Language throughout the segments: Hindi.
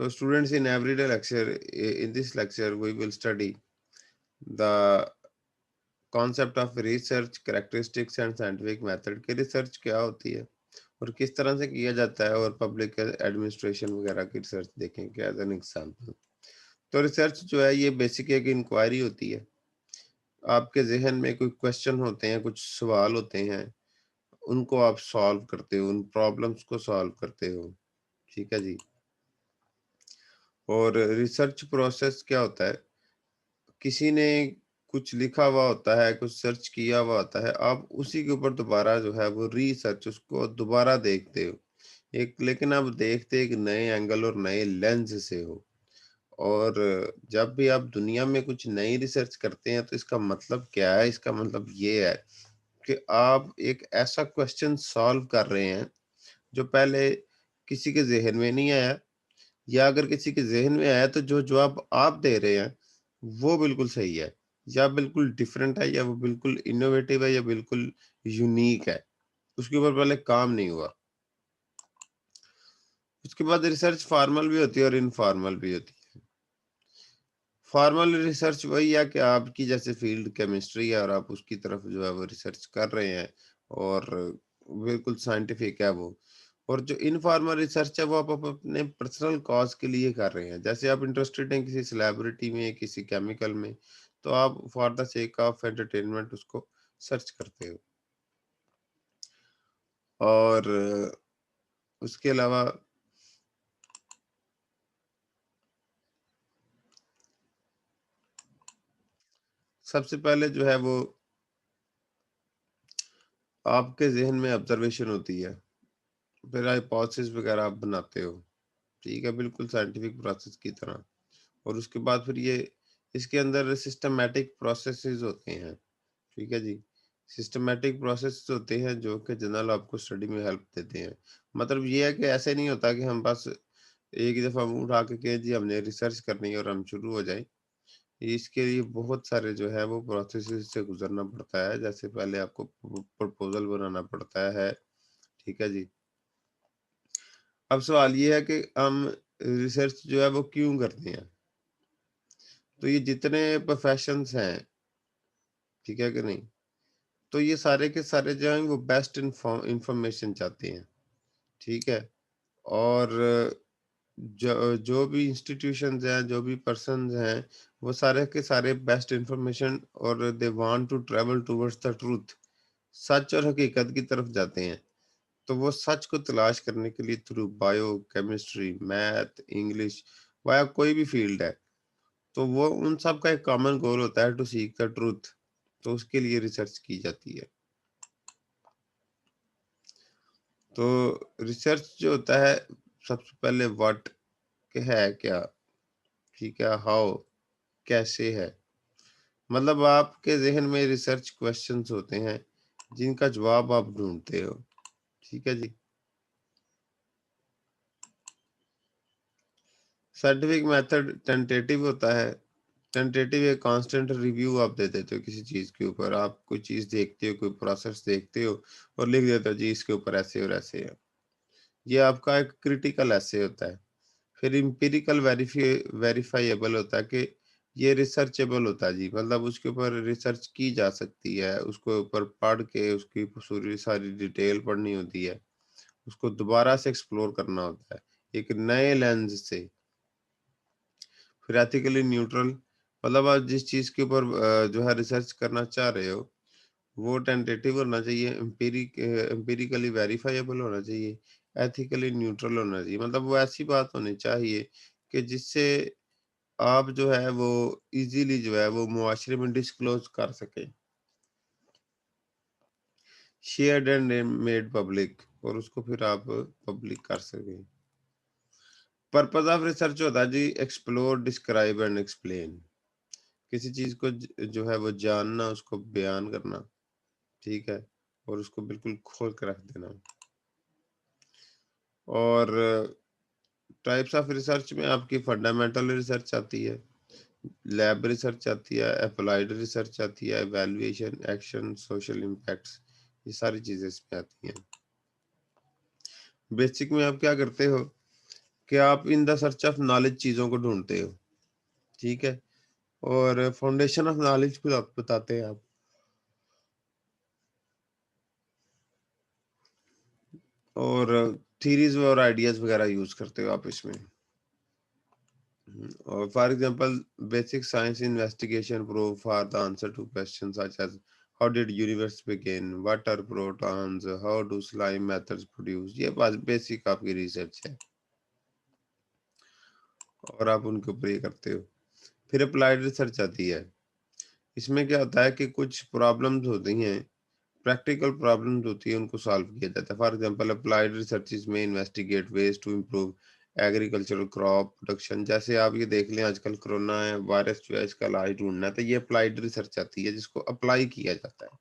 So students, in everyday lecture, in this lecture, we will study the concept of research, characteristics and scientific method कि रिसर्च क्या होती है और किस तरह से किया जाता है, और पब्लिक एडमिनिस्ट्रेशन वगैरह की रिसर्च देखेंगे एज एन एग्जाम्पल। तो रिसर्च जो है ये बेसिक एक इंक्वायरी होती है। आपके ज़हन में कोई क्वेश्चन होते हैं, कुछ सवाल होते हैं, उनको आप सॉल्व करते हो, उन प्रॉब्लम्स को सॉल्व करते हो। ठीक है जी। और रिसर्च प्रोसेस क्या होता है, किसी ने कुछ लिखा हुआ होता है, कुछ सर्च किया हुआ होता है, आप उसी के ऊपर दोबारा जो है वो रिसर्च उसको दोबारा देखते हो। एक लेकिन आप देखते एक नए एंगल और नए लेंस से हो। और जब भी आप दुनिया में कुछ नई रिसर्च करते हैं तो इसका मतलब क्या है? इसका मतलब ये है कि आप एक ऐसा क्वेश्चन सॉल्व कर रहे हैं जो पहले किसी के ज़हन में नहीं आया, या अगर किसी के ज़हन में आया तो जो जवाब आप दे रहे हैं, वो बिल्कुल सही है, या बिल्कुल डिफरेंट है, या वो बिल्कुल इनोवेटिव है, या बिल्कुल यूनिक है। उसके ऊपर पहले काम नहीं हुआ। उसके बाद रिसर्च फॉर्मल भी होती है और इनफॉर्मल भी होती है। फॉर्मल रिसर्च वही है कि आपकी जैसे फ़ील्ड केमिस्ट्री है और आप उसकी तरफ जो है वो रिसर्च कर रहे हैं, और बिल्कुल साइंटिफिक है वो। और जो इनफॉर्मल रिसर्च है वो आप अपने पर्सनल कॉज़ के लिए कर रहे हैं। जैसे आप इंटरेस्टेड हैं किसी सेलिब्रिटी में, किसी केमिकल में, तो आप for the sake of entertainment उसको सर्च करते हो। और उसके अलावा सबसे पहले जो है वो आपके ज़हन में ऑब्जर्वेशन होती है, फिर हाइपोथेसिस वगैरह आप बनाते हो। ठीक है, बिल्कुल साइंटिफिक प्रोसेस की तरह। और उसके बाद फिर ये इसके अंदर सिस्टमैटिक प्रोसेसेस होते हैं। ठीक है जी। सिस्टमैटिक प्रोसेस होते हैं जो कि जनरल आपको स्टडी में हेल्प देते हैं। मतलब ये है कि ऐसे नहीं होता कि हम बस एक ही दफ़ा मुँह उठा के कहें जी हमने रिसर्च करनी है और हम शुरू हो जाएँ। इसके लिए बहुत सारे जो है वो प्रोसेसेस से गुज़रना पड़ता है। जैसे पहले आपको प्रपोज़ल बनाना पड़ता है। ठीक है जी। अब सवाल ये है कि हम रिसर्च जो है वो क्यों करते हैं? तो ये जितने प्रोफ़ेशंस हैं, ठीक है कि नहीं? तो ये सारे के सारे जो हैं वो बेस्ट इन्फॉर्मेशन चाहते हैं, ठीक है? और जो भी इंस्टीट्यूशंस हैं, जो भी पर्सन्स हैं, वो सारे के सारे बेस्ट इन्फॉर्मेशन, और they want to travel towards the truth, सच और हकीकत की तरफ जाते हैं। तो वो सच को तलाश करने के लिए through bio, chemistry, math, English, via कोई भी फील्ड है, तो वो उन सब का एक कॉमन गोल होता है टू सीक द ट्रुथ। तो उसके लिए रिसर्च की जाती है। तो रिसर्च जो होता है, सबसे पहले व्हाट के है क्या, ठीक है, हाउ कैसे है। मतलब आपके ज़हन में रिसर्च क्वेश्चंस होते हैं जिनका जवाब आप ढूँढते हो। ठीक है जी। साइंटिफिक मेथड टेंटेटिव होता है। टेंटेटिव एक कांस्टेंट रिव्यू आप दे देते हो किसी चीज़ के ऊपर। आप कोई चीज़ देखते हो, कोई प्रोसेस देखते हो और लिख देते हो जी इसके ऊपर ऐसे और ऐसे है। ये आपका एक क्रिटिकल ऐसे होता है। फिर एम्पिरिकल वेरीफाइएबल होता है कि ये रिसर्चेबल होता है जी, मतलब उसके ऊपर रिसर्च की जा सकती है, उसको ऊपर पढ़ के उसकी पूरी सारी डिटेल पढ़नी होती है, उसको दोबारा से एक्सप्लोर करना होता है एक नए लेंस से। फिर एथिकली न्यूट्रल, मतलब आप जिस चीज़ के ऊपर जो है रिसर्च करना चाह रहे हो वो टेंटेटिव होना चाहिए, एम्पिरिकली वेरीफाइएबल होना चाहिए, एथिकली न्यूट्रल होना चाहिए। मतलब वो ऐसी बात होनी चाहिए कि जिससे आप जो है वो इज़िली जो है वो मुआशरे में डिस्क्लोज़ कर सकें। शेयर्ड एंड मेड पब्लिक, और उसको फिर आप पब्लिक कर सकें। पर्पज़ ऑफ रिसर्च होता है जी एक्सप्लोर, डिस्क्राइब एंड एक्सप्लेन। किसी चीज़ को जो है वो जानना, उसको बयान करना, ठीक है? और उसको बिल्कुल खोल के रख देना। और टाइप्स ऑफ रिसर्च में आपकी फंडामेंटल रिसर्च आती है, लैब रिसर्च आती है, अप्लाइड रिसर्च आती है, इवैल्यूएशन, एक्शन, सोशल इम्पैक्ट्स, ये सारी चीज़ें इसमें आती हैं। बेसिक में आप क्या करते हो कि आप in the search of knowledge चीज़ों को ढूँढते हो, ठीक है? और फाउंडेशन ऑफ नॉलेज को आप बताते हैं आप। और थ्योरीज़ और आइडियाज़ वगैरह यूज़ करते हो आप इसमें। और for example basic science investigation proof for the answer to question such as how did universe begin? What are protons? How do slime methods produce? ये बस बेसिक आपकी रिसर्च है और आप उनके ऊपर ये करते हो। फिर अप्लाइड रिसर्च आती है। इसमें क्या होता है कि कुछ प्रॉब्लम्स होती हैं, प्रैक्टिकल प्रॉब्लम्स होती है, उनको सॉल्व किया जाता है। फॉर एग्जांपल अप्लाइड रिसर्चेज में investigate ways to improve agricultural crop production. जैसे आप ये देख लें, आजकल कोरोना है, वायरस जो है, इसका इलाज ढूंढना है, तो ये अप्लाइड रिसर्च आती है जिसको अप्लाई किया जाता है।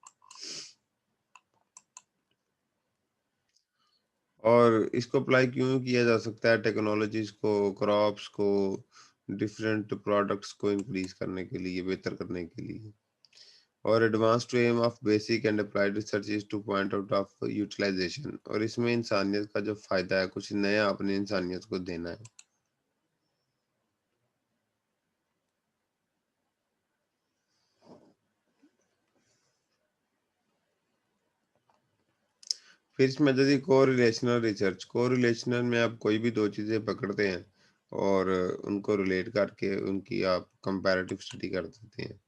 और इसको अप्लाई क्यों किया जा सकता है? टेक्नोलॉजीज को, क्रॉप्स को, डिफरेंट प्रोडक्ट्स को इंक्रीज करने के लिए, बेहतर करने के लिए। और advanced aim of basic and applied research is to point out of utilization. और इसमें इंसानियत का जो फायदा है, कुछ नया अपने इंसानियत को देना है। फिर इसमें यदि कोरिलेशनल रिसर्च, कोरिलेशनल में आप कोई भी दो चीजें पकड़ते हैं और उनको रिलेट करके उनकी आप कंपैरेटिव स्टडी कर देते हैं।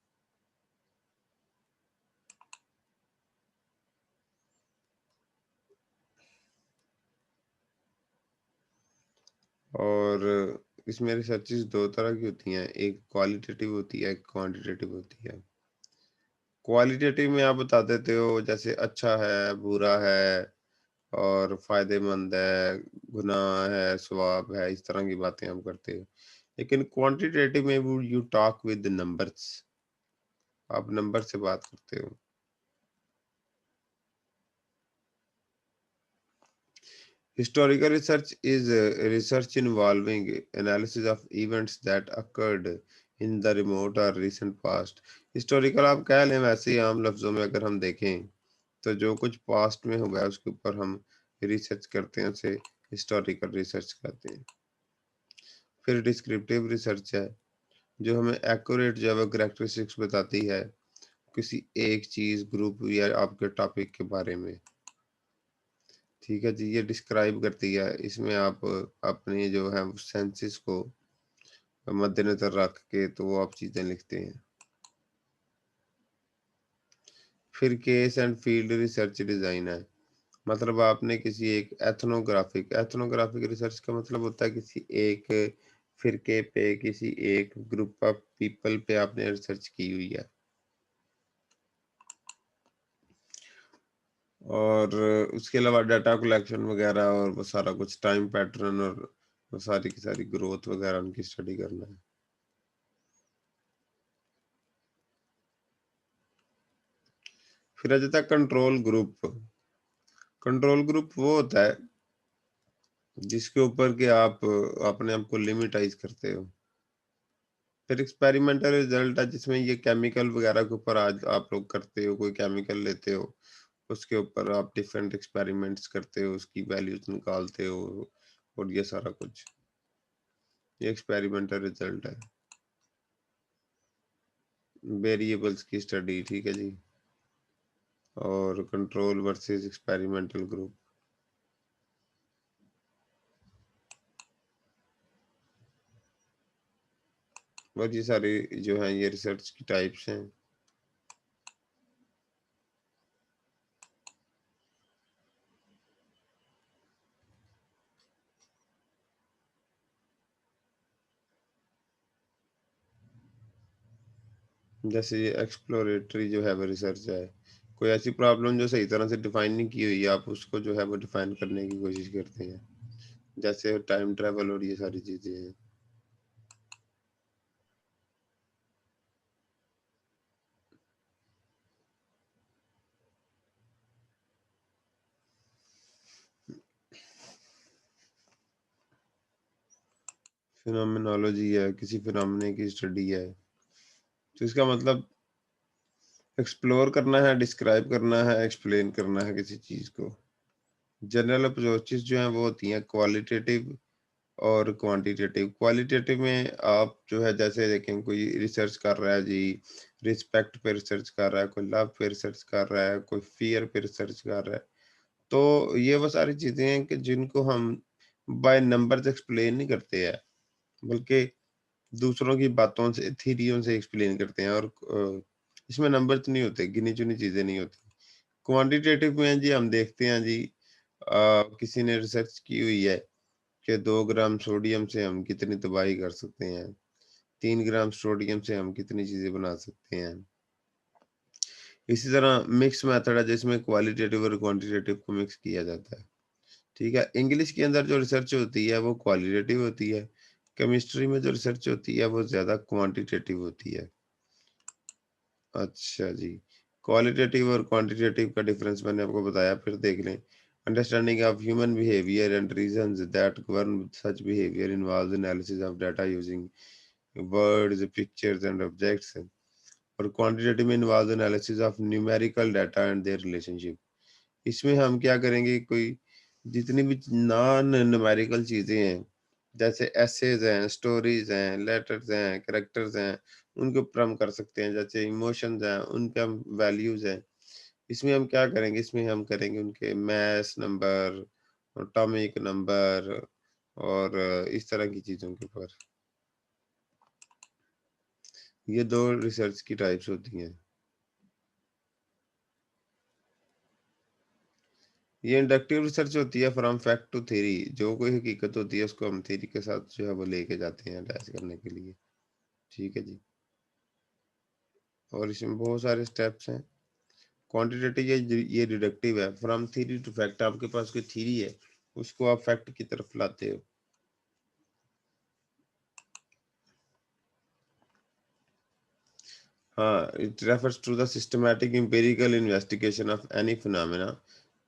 और इसमें रिसर्चेस दो तरह की होती हैं, एक क्वालिटेटिव होती है, एक क्वांटिटेटिव होती है। क्वालिटेटिव में आप बता देते हो जैसे अच्छा है, बुरा है, और फ़ायदेमंद है, गुनाह है, सवाब है, इस तरह की बातें हम करते हो। लेकिन क्वांटिटेटिव में वो यू टॉक विद नंबर्स, आप नंबर से बात करते हो। Historical research is research involving analysis of events that occurred in the remote or recent past। Historical आप कह लें, वैसे ही आम लफ्ज़ों में अगर हम देखें तो जो कुछ पास्ट में हुआ है उसके ऊपर हम रिसर्च करते हैं, उसे हिस्टोरिकल रिसर्च कहते हैं। फिर डिस्क्रिप्टिव रिसर्च है जो हमें एक्यूरेट जो है वो करेक्टरिस्टिक्स बताती है किसी एक चीज़, ग्रुप या आपके टॉपिक के बारे में। ठीक है जी, ये डिस्क्राइब करती है। इसमें आप अपने जो है सेंसेस को मद्देनजर रख के तो वो आप चीज़ें लिखते हैं। फिर case and field research design है। मतलब आपने किसी एक एथनोग्राफिक, एथनोग्राफिक रिसर्च का मतलब होता है किसी एक फिरके पे, किसी एक ग्रुप ऑफ पीपल पे आपने रिसर्च की हुई है। और उसके अलावा डाटा कलेक्शन वगैरह और वो सारा कुछ, टाइम पैटर्न और वो सारी की सारी ग्रोथ वगैरह उनकी स्टडी करना है। फिर आ जाता है कंट्रोल ग्रुप। कंट्रोल ग्रुप वो होता है जिसके ऊपर के आप अपने आप को लिमिटाइज करते हो। फिर एक्सपेरिमेंटल रिजल्ट है जिसमें ये केमिकल वगैरह के ऊपर आज आप लोग करते हो, कोई केमिकल लेते हो, उसके ऊपर आप डिफरेंट एक्सपेरिमेंट्स करते हो, उसकी वैल्यूज निकालते हो और ये सारा कुछ, ये एक्सपेरिमेंटल रिजल्ट है। वेरिएबल्स की स्टडी, ठीक है जी। और कंट्रोल वर्सेस एक्सपेरिमेंटल ग्रुप, और ये सारी जो है ये रिसर्च की टाइप्स हैं। जैसे ये एक्सप्लोरेटरी जो है वो रिसर्च है, कोई ऐसी प्रॉब्लम जो सही तरह से डिफाइन नहीं की हुई है, आप उसको जो है वो डिफाइन करने की कोशिश करते हैं। जैसे टाइम ट्रैवल और ये सारी चीजें हैं। फिनोमिनोलॉजी है, किसी फिनोमिने की स्टडी है, तो इसका मतलब एक्सप्लोर करना है, डिस्क्राइब करना है, एक्सप्लेन करना है किसी चीज को। जनरल अप्रोचेस जो हैं वो होती हैं क्वालिटेटिव और क्वांटिटेटिव। क्वालिटेटिव में आप जो है जैसे देखें कोई रिसर्च कर रहा है जी, रिस्पेक्ट पे रिसर्च कर रहा है, कोई लव पे रिसर्च कर रहा है, कोई फ़ियर पे रिसर्च कर रहा है। तो ये वो सारी चीज़ें हैं कि जिनको हम बाय नंबर्स एक्सप्लेन नहीं करते हैं, बल्कि दूसरों की बातों से, थ्योरियों से एक्सप्लेन करते हैं और इसमें नंबर्स नहीं होते, गिनी-चुनी चीज़ें नहीं होती। क्वांटिटेटिव में जी हम देखते हैं जी किसी ने रिसर्च की हुई है कि 2 ग्राम सोडियम से हम कितनी तबाही कर सकते हैं, 3 ग्राम सोडियम से हम कितनी चीज़ें बना सकते हैं। इसी तरह मिक्स मेथड है जिसमें क्वालिटेटिव और क्वांटिटेटिव को मिक्स किया जाता है। ठीक है? इंग्लिश के अंदर जो रिसर्च होती है वो क्वालिटेटिव होती है। केमिस्ट्री में जो रिसर्च होती है वो ज़्यादा क्वांटिटेटिव होती है। अच्छा जी। क्वालिटेटिव और क्वांटिटेटिव का डिफरेंस मैंने आपको बताया, फिर देख लें। Understanding of human behaviour and reasons that govern such behaviour involves analysis of data using words, pictures and objects. और क्वांटिटेटिव में involves analysis of numerical data and their relationship. इसमें हम क्या करेंगे, कोई जितनी भी नॉन न्यूमेरिकल चीज़ें हैं, जैसे एसेज हैं, स्टोरीज़ हैं, लेटर्स हैं, कैरेक्टर्स हैं, उनके ऊपर हम कर सकते हैं। जैसे इमोशंस हैं, उनके हम वैल्यूज़ हैं। इसमें हम क्या करेंगे, इसमें हम करेंगे उनके मास नंबर, एटॉमिक नंबर और इस तरह की चीज़ों के ऊपर। ये 2 रिसर्च की टाइप्स होती हैं। ये इंडक्टिव रिसर्च होती है फ्रॉम फैक्ट टू थ्योरी। जो कोई हकीकत होती है उसको हम थ्योरी के साथ जो है वो लेके जाते हैं अटैच करने के लिए। ठीक है जी। और इसमें बहुत सारे स्टेप्स हैं। क्वांटिटेटिव ये डिडक्टिव है, फ्रॉम थ्योरी टू फैक्ट। आपके पास कोई थ्योरी है, उसको आप फैक्ट की तरफ लाते हो। हाँ, it refers to the systematic empirical investigation of any phenomena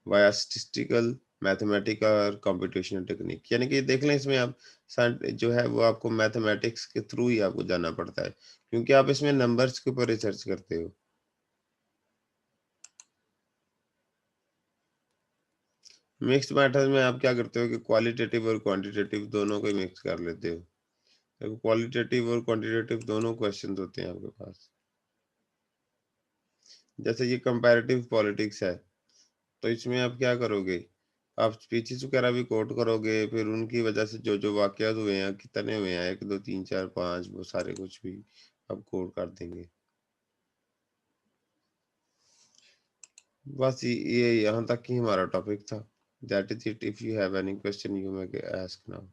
via statistical, mathematical और कंप्यूटेशनल टेक्निक। यानी कि देख लें इसमें आप जो है वो आपको मैथमेटिक्स के थ्रू ही आपको जाना पड़ता है, क्योंकि आप इसमें नंबर्स के ऊपर रिसर्च करते हो। मिक्स मेथड में आप क्या करते हो कि क्वालिटेटिव और क्वांटिटेटिव दोनों को मिक्स कर लेते हो। देखो, क्वालिटेटिव और क्वांटिटेटिव दोनों क्वेश्चंस होते हैं आपके पास। जैसे ये कंपैरेटिव पॉलिटिक्स है, तो इसमें आप क्या करोगे, आप स्पीचेस वगैरह भी कोट करोगे, फिर उनकी वजह से जो जो वाकयात हुए हैं, कितने हुए हैं, 1 2 3 4 5, वो सारे कुछ भी आप कोट कर देंगे। बस ये यहाँ तक ही हमारा टॉपिक था। That is it. If you have any question you may ask now.